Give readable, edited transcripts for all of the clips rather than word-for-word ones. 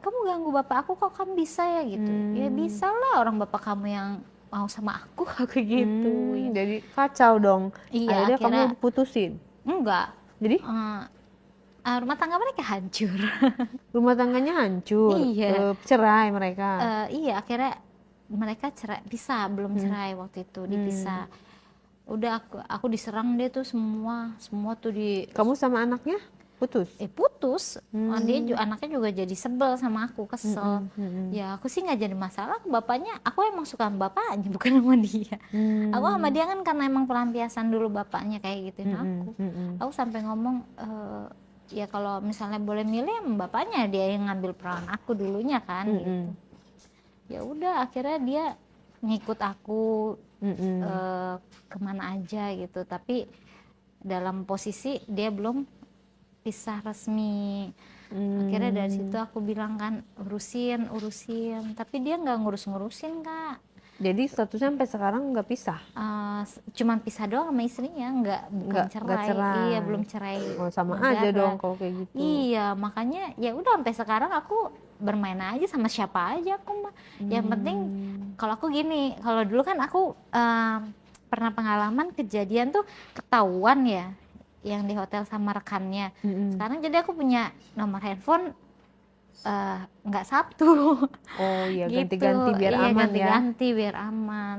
kamu ganggu bapak aku kok kamu bisa ya gitu. Ya bisa lah, orang bapak kamu yang mau sama aku gitu. Jadi kacau dong. Iya, Akhirnya kamu putusin? Enggak. Jadi Rumah tangga mereka hancur. rumah tangganya hancur. Iya. Cerai mereka. Iya, akhirnya mereka cerai, belum cerai waktu itu, dipisah. Udah aku diserang deh tuh semua tuh Kamu sama anaknya putus? Putus. Anaknya juga jadi sebel sama aku, kesel. Ya aku sih nggak jadi masalah, bapaknya aku emang suka sama bapaknya bukan sama dia. Aku sama dia kan karena emang pelampiasan dulu bapaknya kayak gituin aku. Aku sampai ngomong ya kalau misalnya boleh milih bapaknya dia yang ngambil peran aku dulunya kan gitu. Ya udah akhirnya dia ngikut aku kemana aja gitu, tapi dalam posisi dia belum pisah resmi. Akhirnya dari situ aku bilang kan urusin, tapi dia nggak ngurusin Kak. Jadi statusnya sampai sekarang nggak pisah? Cuman pisah doang sama istrinya, bukan cerai. Iya, belum cerai. Oh, sama aja dong kalau kayak gitu. Iya, makanya ya udah sampai sekarang aku bermain aja sama siapa aja aku mah. Yang penting kalau aku gini, kalau dulu kan aku pernah pengalaman kejadian tuh ketahuan ya yang di hotel sama rekannya. Sekarang jadi aku punya nomor handphone nggak satu. Oh iya, gitu. ganti-ganti biar aman ganti-ganti biar aman.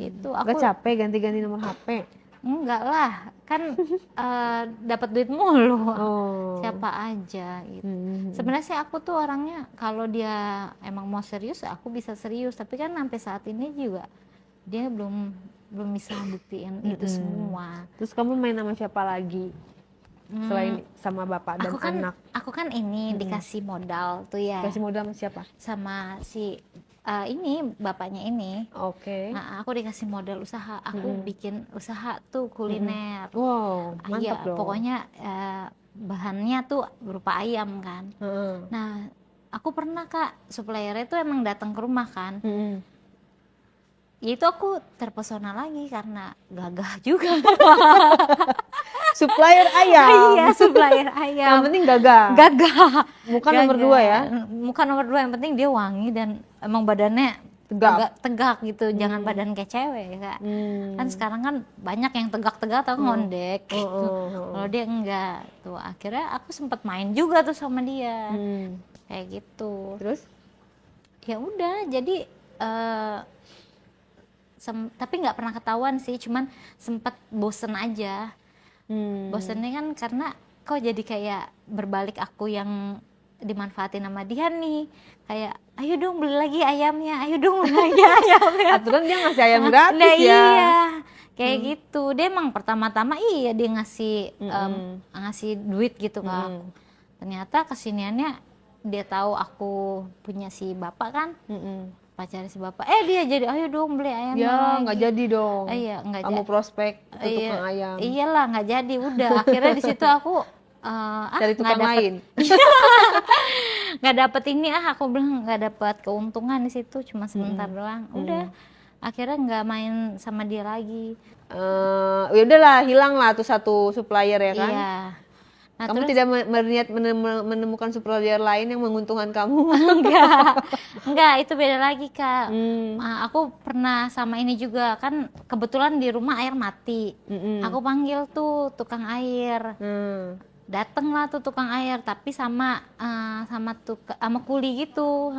Itu aku nggak capek ganti-ganti nomor HP? Enggak lah, kan dapat duit mulu. Siapa aja gitu. Sebenarnya sih aku tuh orangnya kalau dia emang mau serius aku bisa serius, tapi kan sampai saat ini juga dia belum bisa buktiin itu semua. Terus kamu main sama siapa lagi selain sama bapak dan anak? Aku kan ini dikasih modal tuh ya. Kasih modal sama siapa? Sama si ini bapaknya ini. Oke. Nah, aku dikasih modal usaha. Aku bikin usaha tuh kuliner. Wow, mantap dong. Pokoknya bahannya tuh berupa ayam kan. Nah, aku pernah Kak, suppliernya tuh emang datang ke rumah kan. Ya itu aku terpesona lagi karena gagah juga. Supplier ayam. Iya, supplier ayam. Yang penting gagah. Bukan nomor 2 ya? Bukan nomor 2, yang penting dia wangi dan emang badannya tegak gitu. Jangan badan kayak cewek Kak. Kan sekarang kan banyak yang tegak-tegak atau ngondek gitu. Kalau dia enggak tuh, akhirnya aku sempat main juga tuh sama dia. Kayak gitu. Terus? Ya udah, jadi tapi nggak pernah ketahuan sih, cuman sempat bosen aja. Bosennya kan karena kok jadi kayak berbalik aku yang dimanfaatin sama dia nih, kayak ayo dong beli lagi ayamnya, ayo dong beli lagi ayamnya. Aturan dia ngasih ayam gratis ya. Iya, kayak gitu. Dia emang pertama-tama dia ngasih ngasih duit gitu kan. Ternyata kesiniannya dia tahu aku punya si bapak kan. Pacar si bapak, dia jadi ayo dong beli ayamnya. Ya nggak jadi dong. Iya, nggak kamu prospek tukang ayam. Iyalah nggak jadi, udah akhirnya di situ aku cari tukang lain. Nggak dapet ini aku bilang nggak dapet keuntungan di situ, cuma sebentar doang. Udah akhirnya nggak main sama dia lagi. Ya udahlah, hilang lah tuh satu supplier ya kan. Iya. Nah, kamu tidak berniat menemukan supplier lain yang menguntungkan kamu? Enggak, itu beda lagi Kak. Aku pernah sama ini juga kan, kebetulan di rumah air mati. Aku panggil tuh tukang air. Dateng lah tuh tukang air, tapi sama kuli gitu,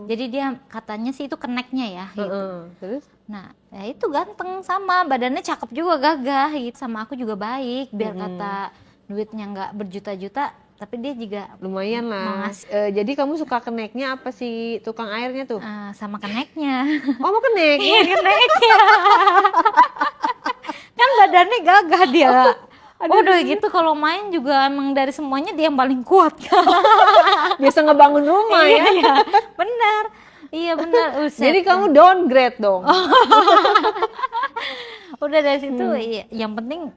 jadi dia katanya sih itu keneknya ya gitu. Terus? Nah, ya itu ganteng, sama badannya cakep juga, gagah gitu, sama aku juga baik, biar kata duitnya nggak berjuta-juta, tapi dia juga lumayan lah. Jadi kamu suka keneknya apa sih tukang airnya tuh? Sama keneknya. Oh, mau kenek? Iya, keneknya. Kan badannya gagah dia. Udah gitu kalau main juga emang dari semuanya dia yang paling kuat. Biasa ngebangun rumah ya. Iya, benar. Iya benar. Jadi kamu downgrade dong. Udah dari situ yang penting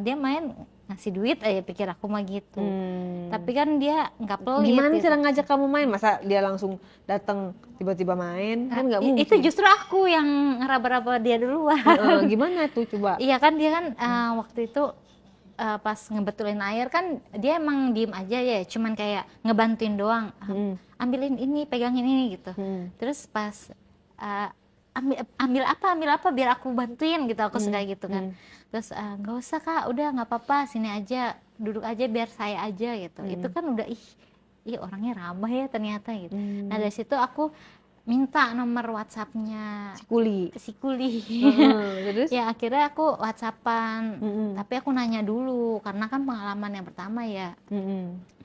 dia main ngasih duit aja, pikir aku mah gitu. Tapi kan dia nggak pelit. Gimana gitu. cara ngajak kamu main? Masa dia langsung datang tiba-tiba main? Kan nggak mungkin. Itu justru aku yang ngeraba-raba dia duluan. Gimana tuh coba? Iya kan dia kan waktu itu pas ngebetulin air kan dia emang diem aja ya, cuman kayak ngebantuin doang. Ambilin ini, pegangin ini gitu. Terus pas ambil apa biar aku bantuin gitu, aku suka gitu kan. Terus nggak usah Kak, udah nggak apa-apa, sini aja, duduk aja biar saya aja gitu. Itu kan udah ih orangnya ramah ya ternyata gitu. Nah dari situ aku minta nomor WhatsApp-nya si Kuli. Terus? Ya akhirnya aku WhatsAppan, tapi aku nanya dulu karena kan pengalaman yang pertama ya,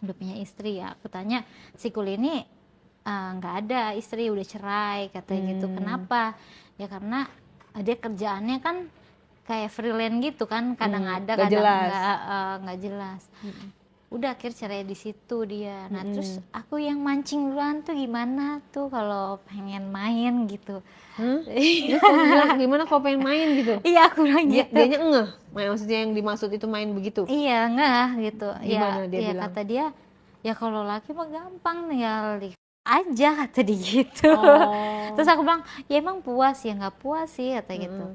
udah punya istri ya. Aku tanya si Kuli ini nggak ada istri, udah cerai katanya gitu. Kenapa? Ya karena dia kerjaannya kan kayak freelance gitu kan, kadang ada Gak kadang jelas. nggak jelas. Udah akhir cerai di situ dia. Nah terus aku yang mancing duluan tuh gimana tuh kalau pengen main gitu. Terus kamu bilang gimana kalau pengen main gitu? Iya aku bilang gitu. Dianya ngeh, maksudnya yang dimaksud itu main begitu? Iya nggak gitu. Gimana dia ya bilang? kata dia ya kalau laki mah gampang tinggal aja kata dia gitu. Terus aku bilang ya emang puas ya, nggak puas sih kata gitu.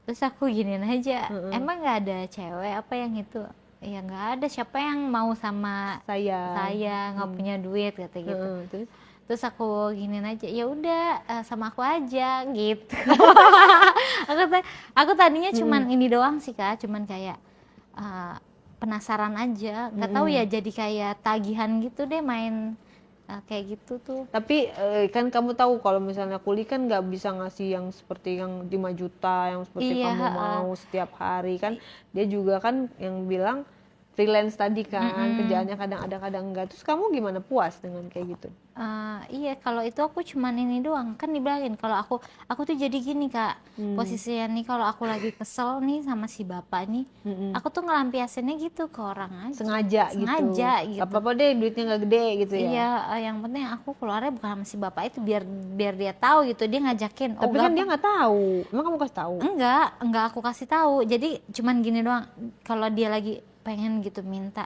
Terus aku giniin aja, emang nggak ada cewek apa yang itu? Ya nggak ada, siapa yang mau sama saya nggak punya duit kata gitu. Terus aku giniin aja, ya udah sama aku aja gitu. aku tadinya cuman ini doang sih Kak, cuman kayak penasaran aja, nggak tahu ya jadi kayak tagihan gitu deh main kayak gitu tuh. Tapi kan kamu tahu kalau misalnya Kuli kan nggak bisa ngasih yang seperti yang 5 juta yang seperti kamu mau setiap hari kan. Dia juga kan yang bilang freelance tadi kan, kerjaannya kadang ada kadang enggak. Terus kamu gimana, puas dengan kayak gitu? Iya kalau itu aku cuman ini doang kan dibilangin kalau aku tuh jadi gini Kak, posisinya nih kalau aku lagi kesel nih sama si bapak nih, aku tuh ngelampiasinnya gitu ke orang aja, sengaja gitu. Gak apa-apa deh duitnya nggak gede gitu ya. Iya yang penting aku keluarnya bukan sama si bapak itu, biar dia tahu gitu, dia ngajakin. Tapi kan dia nggak tahu, emang kamu kasih tahu? Enggak aku kasih tahu, jadi cuman gini doang, kalau dia lagi pengen gitu minta,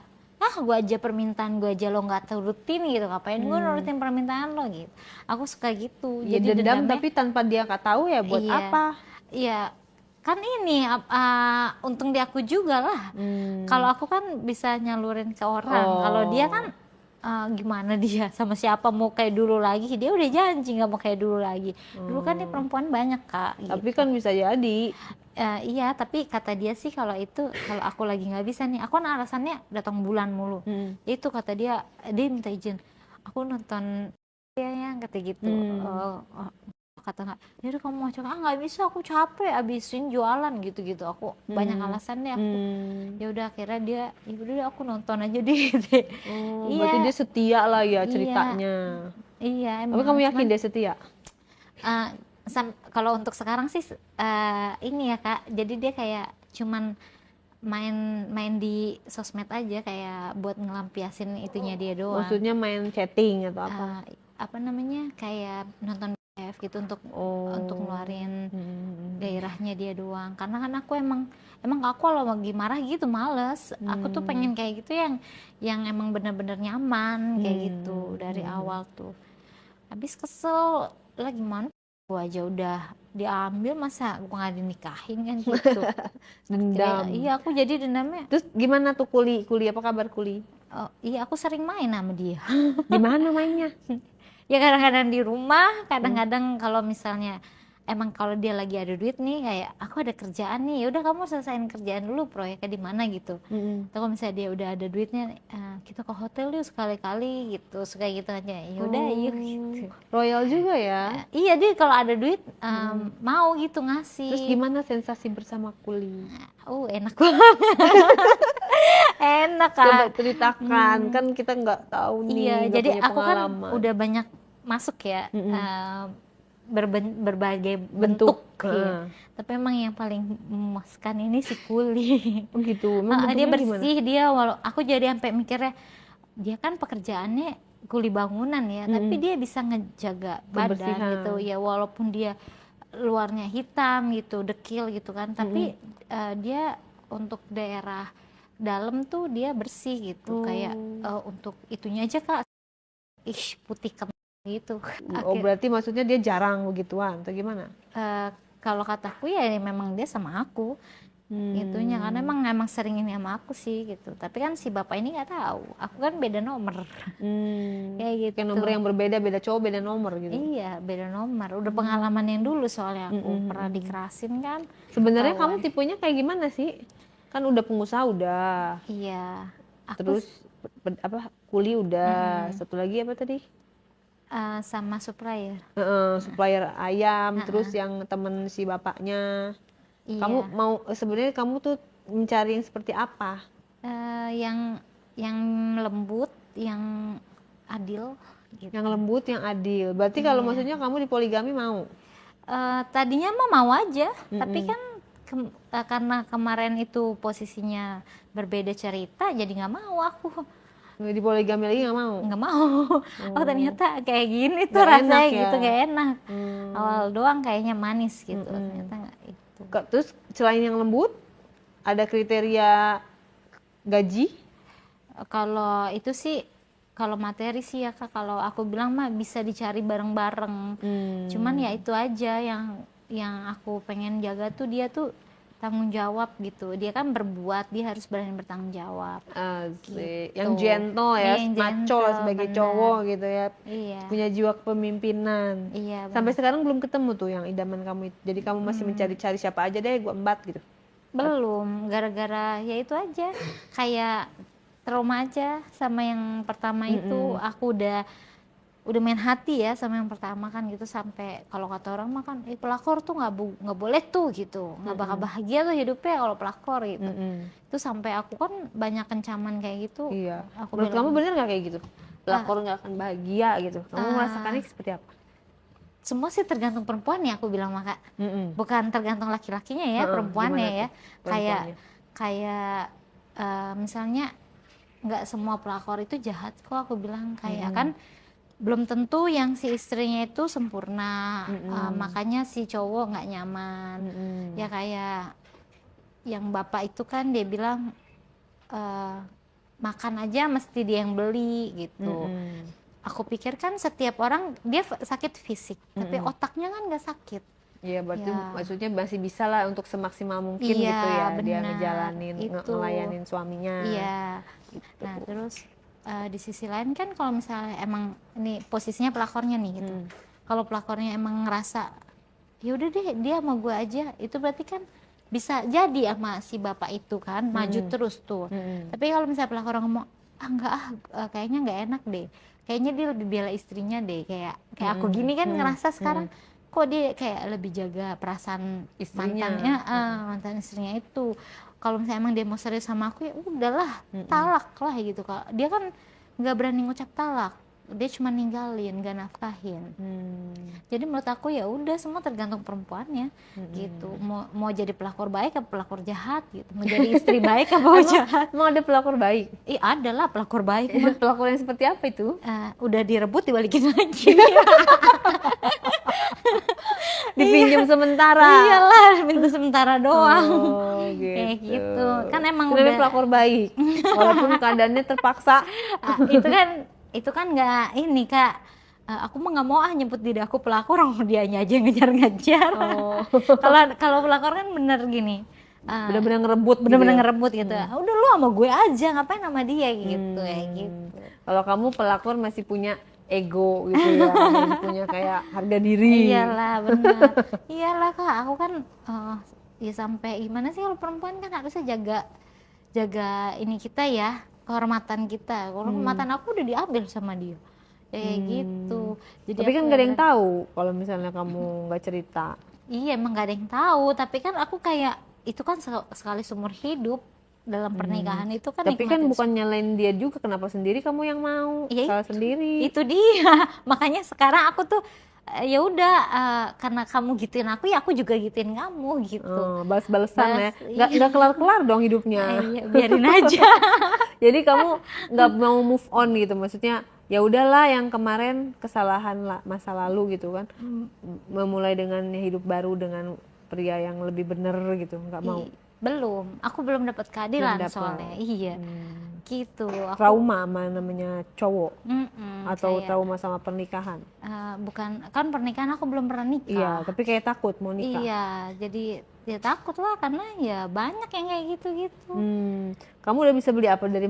gue aja permintaan gue aja lo nggak turutin gitu, ngapain gue nurutin permintaan lo gitu. Aku suka gitu. Ya, jadi dendam tapi tanpa dia nggak tahu ya buat apa? Iya kan ini untung di aku juga lah. Kalau aku kan bisa nyalurin ke orang, kalau dia kan gimana dia sama siapa mau kayak dulu lagi, dia udah janji nggak mau kayak dulu lagi. Dulu kan dia perempuan banyak Kak Tapi gitu. kan bisa jadi. Iya tapi kata dia sih kalau aku lagi nggak bisa nih, aku kan alasannya datang bulan mulu. Itu kata dia minta izin aku nonton ya kata gitu. Kata nggak, yaudah kamu mau coba, nggak bisa aku capek abisin jualan gitu aku banyak alasan deh aku. Ya udah akhirnya dia ya udah aku nonton aja deh gitu. Berarti dia setia lah ya ceritanya. Iya Tapi kamu yakin dia setia? Kalau untuk sekarang sih ini ya Kak, jadi dia kayak cuman main di sosmed aja kayak buat ngelampiasin itunya dia doang. Maksudnya main chatting atau apa? Apa namanya kayak nonton BF gitu untuk ngeluarin gairahnya dia doang. Karena kan aku emang aku kalau lagi marah gitu males. Aku tuh pengen kayak gitu yang emang bener-bener nyaman kayak gitu dari awal tuh. Habis kesel lah gimana? Gue aja udah diambil masa gue nggak dinikahin kan gitu. Dendam. Iya aku jadi dendamnya. Terus gimana tuh Kuli apa kabar Kuli? Iya aku sering main sama dia. Gimana mainnya? Ya kadang-kadang di rumah, kadang-kadang kalau misalnya emang kalau dia lagi ada duit nih, kayak aku ada kerjaan nih, ya udah kamu selesain kerjaan dulu proyeknya di mana gitu. Atau kalau misalnya dia udah ada duitnya, kita ke hotel yuk sekali-kali gitu, suka gitu aja. Ya udah yuk gitu. Royal juga ya? Iya dia kalau ada duit mau gitu ngasih. Terus gimana sensasi bersama Kuli? Enak banget. Enak kan. Coba ceritakan, kan kita nggak tahu nih. Iya, jadi punya aku kan udah banyak masuk ya. Berbagai bentuk ya. Tapi emang yang paling memuaskan ini si Kuli. Oh gitu. Dia bersih gimana? Dia aku jadi sampai mikirnya dia kan pekerjaannya kuli bangunan ya, tapi dia bisa ngejaga badan gitu ya, walaupun dia luarnya hitam gitu, dekil gitu kan, tapi dia untuk daerah dalam tuh dia bersih gitu, kayak untuk itunya aja Kak, putih gitu. Berarti maksudnya dia jarang begituan atau gimana? Kalau kataku ya memang dia sama aku Gitunya karena emang sering ini sama aku sih gitu. Tapi kan si bapak ini nggak tahu, aku kan beda nomor. Kayak gitu. Kayak nomor yang berbeda, beda cowok beda nomor gitu. Iya, beda nomor. Udah pengalaman yang dulu soalnya aku pernah dikerasin kan. Sebenarnya kamu tipenya kayak gimana sih? Kan udah pengusaha udah. Iya. Aku Terus kuli udah. Satu lagi apa tadi? sama supplier. Supplier ayam, terus yang temen si bapaknya. Iya. Kamu mau sebenarnya kamu tuh mencari yang seperti apa? Yang lembut, yang adil gitu. Yang lembut, yang adil. Berarti kalau maksudnya kamu di poligami mau? Tadinya mau aja, tapi kan karena kemarin itu posisinya berbeda cerita, jadi nggak mau aku. Di poligami lagi nggak mau? Nggak mau. Oh ternyata kayak gini tuh Nggak rasanya enak ya? gitu, gak enak. Awal doang kayaknya manis gitu, ternyata nggak itu. Terus selain yang lembut, ada kriteria gaji? Kalau itu sih, kalau materi sih ya Kak, kalau aku bilang mah bisa dicari bareng-bareng. Cuman ya itu aja yang aku pengen jaga tuh, dia tuh tanggung jawab gitu. Dia kan berbuat, dia harus berani bertanggung jawab. Asik. Yang gentle ya, Yang maco lah gentle, sebagai bener. cowok gitu ya. Iya. Punya jiwa kepemimpinan. Iya. Sampai sekarang belum ketemu tuh yang idaman kamu itu. Jadi kamu masih mencari-cari siapa aja deh, gue embat gitu. Belum, gara-gara ya itu aja, kayak trauma aja sama yang pertama itu. Aku udah main hati ya sama yang pertama kan gitu, sampai kalau kata orang mah kan pelakor tuh nggak boleh tuh gitu, nggak bakal bahagia tuh hidupnya kalau pelakor gitu. Itu sampai aku kan banyak kencaman kayak gitu. Iya. Aku Menurut bilang, kamu bener nggak kayak gitu? Pelakor nggak akan bahagia gitu. Kamu merasakannya seperti apa? semua sih tergantung perempuan ya, aku bilang maka bukan tergantung laki-lakinya ya, perempuannya gimana ya. tuh perempuannya? Kayak misalnya nggak semua pelakor itu jahat kok, aku bilang. Kayak kan belum tentu yang si istrinya itu sempurna, makanya si cowok nggak nyaman. Ya kayak yang bapak itu kan dia bilang makan aja mesti dia yang beli gitu. Aku pikir kan setiap orang dia sakit fisik, tapi otaknya kan nggak sakit. Iya, berarti Ya. maksudnya masih bisa lah untuk semaksimal mungkin Iya, gitu ya, dia benar. ngejalanin, Itu. ngelayanin suaminya. Iya. Nah terus di sisi lain kan kalau misalnya emang ini posisinya pelakornya nih gitu, kalau pelakornya emang ngerasa ya udah deh dia sama gue aja, itu berarti kan bisa jadi sama si bapak itu kan maju terus tuh. Tapi kalau misalnya pelakor ngomong enggak kayaknya nggak enak deh, kayaknya dia lebih bela istrinya deh, kayak aku gini kan ngerasa sekarang kok dia kayak lebih jaga perasaan Istrinya. mantannya, mantan istrinya itu. Kalau misalnya emang dia mau serius sama aku ya udahlah, talak lah gitu. Kalau dia kan nggak berani ngucap talak, dia cuma ninggalin, nggak nafkahin. Jadi menurut aku ya udah semua tergantung perempuannya gitu. Mau jadi pelakor baik apa pelakor jahat gitu, mau jadi istri baik apa mau jahat. Emang ada pelakor baik? Ada lah pelakor baik mah. Pelakor yang seperti apa itu? Udah direbut dibalikin lagi. Dipinjam sementara. Iyalah, minta sementara doang. Oh, gitu. Kayak gitu. Kan emang Itu namanya udah pelakor baik. Walaupun keadaannya terpaksa. itu kan nggak ini Kak. Aku mah nggak mau nyebut diri aku pelakor, orang dianya aja yang ngejar-ngejar. Kalau pelakor kan bener gini. Bener-bener ngerebut Bener-bener gitu ya? ngerebut gitu. Udah lu sama gue aja, ngapain sama dia gitu ya gitu. Kalau kamu pelakor masih punya ego gitu ya, masih punya kayak harga diri. Iyalah benar. Iyalah Kak, aku kan ya sampai gimana sih, kalau perempuan kan harusnya jaga ini kita ya, kehormatan kita. Kehormatan aku udah diambil sama dia. Kayak gitu. Jadi Tapi kan aku gak ada yang tahu kalau misalnya kamu nggak cerita. Iya emang gak ada yang tahu, tapi kan aku kayak itu kan sekali seumur hidup dalam pernikahan itu kan. Tapi kan nikmatin bukan nyalain dia juga, kenapa sendiri kamu yang mau? Iya, Salah sendiri. itu dia. Makanya sekarang aku tuh ya udah, karena kamu gituin aku ya aku juga gituin kamu gitu. Balas-balesan ya. Iya. Nggak kelar-kelar dong hidupnya. Iya, biarin aja. Jadi kamu nggak mau move on gitu, maksudnya ya udahlah yang kemarin kesalahan lah, masa lalu gitu kan. Memulai dengan hidup baru dengan pria yang lebih bener gitu, nggak mau. Belum, aku belum dapat keadilan Belum dapet. soalnya. Iya. gitu. Aku Trauma sama namanya cowok atau kayak, trauma sama pernikahan? bukan, kan pernikahan aku belum pernah nikah. Iya, tapi kayak takut mau nikah. Iya, jadi ya takut lah karena ya banyak yang kayak gitu-gitu. Kamu udah bisa beli apa dari